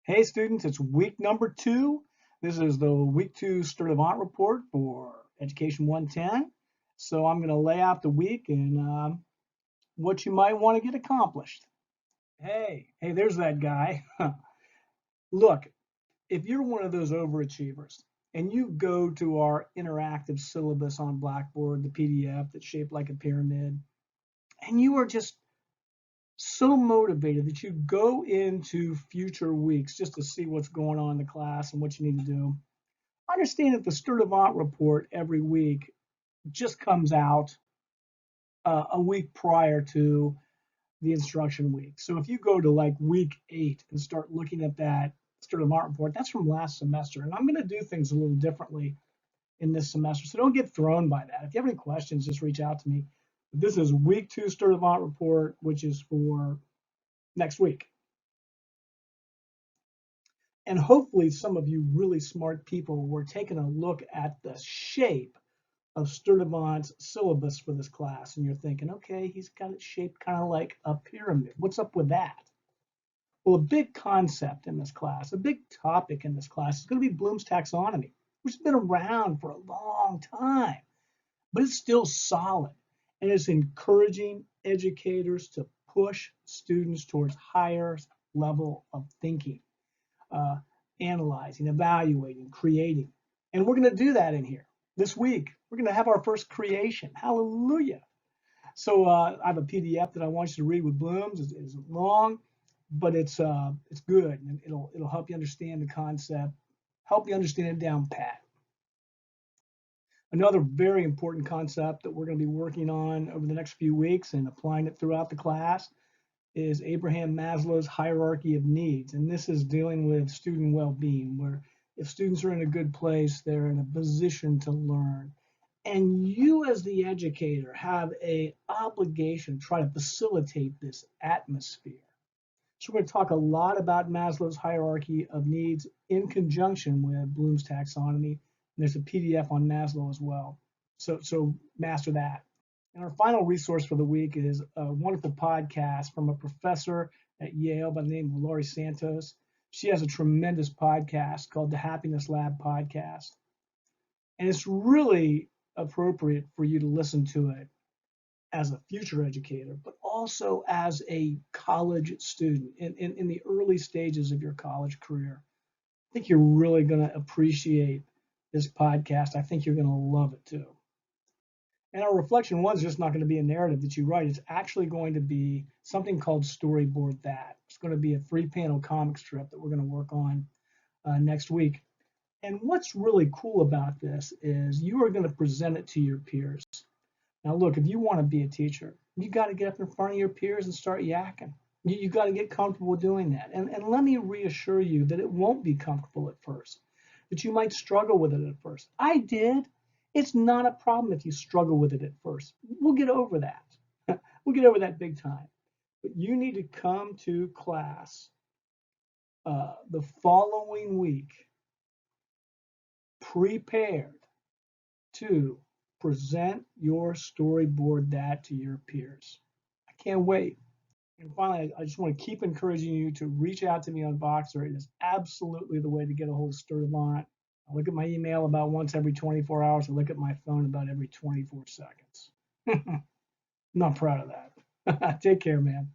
Hey students, it's week number 2. This is the week 2 Sturtevant Report for Education 110. So I'm going to lay out the week and what you might want to get accomplished. Hey, there's that guy. Look, if you're one of those overachievers and you go to our interactive syllabus on Blackboard, the PDF that's shaped like a pyramid, and you are just so motivated that you go into future weeks just to see what's going on in the class and what you need to do. Understand that the Sturtevant Report every week just comes out a week prior to the instruction week. So if you go to like week 8 and start looking at that Sturtevant Report, that's from last semester. And I'm going to do things a little differently in this semester. So don't get thrown by that. If you have any questions, just reach out to me. This is week 2 Sturtevant Report, which is for next week. And hopefully some of you really smart people were taking a look at the shape of Sturtevant's syllabus for this class, and you're thinking, okay, he's got it shaped kind of like a pyramid. What's up with that? Well, a big concept in this class, a big topic in this class is going to be Bloom's taxonomy, which has been around for a long time, but it's still solid, and it's encouraging educators to push students towards higher level of thinking. Analyzing, evaluating, creating. And we're going to do that in here this week. We're going to have our first creation. Hallelujah. So I have a PDF that I want you to read with Bloom's. It's long, but it's good, and it'll help you understand the concept, help you understand it down pat. Another very important concept that we're going to be working on over the next few weeks and applying it throughout the class is Abraham Maslow's hierarchy of needs. And this is dealing with student well-being, where if students are in a good place, they're in a position to learn. And you as the educator have an obligation to try to facilitate this atmosphere. So we're going to talk a lot about Maslow's hierarchy of needs in conjunction with Bloom's taxonomy. And there's a PDF on Maslow as well. So master that. And our final resource for the week is a wonderful podcast from a professor at Yale by the name of Laurie Santos. She has a tremendous podcast called the Happiness Lab Podcast. And it's really appropriate for you to listen to it as a future educator, but also as a college student in the early stages of your college career. I think you're really going to appreciate this podcast. I think you're going to love it too. And our reflection one is just not going to be a narrative that you write. It's actually going to be something called Storyboard That. It's going to be a 3-panel comic strip that we're going to work on next week. And what's really cool about this is you are going to present it to your peers. Now, look, if you want to be a teacher, you got to get up in front of your peers and start yakking. You got to get comfortable doing that. And let me reassure you that it won't be comfortable at first, that you might struggle with it at first. I did. It's not a problem if you struggle with it at first. We'll get over that. We'll get over that big time. But you need to come to class the following week prepared to present your storyboard that to your peers. I can't wait. And finally, I just want to keep encouraging you to reach out to me on Voxer. It is absolutely the way to get a hold of Sturtevant. I look at my email about once every 24 hours. I look at my phone about every 24 seconds. I'm not proud of that. Take care, man.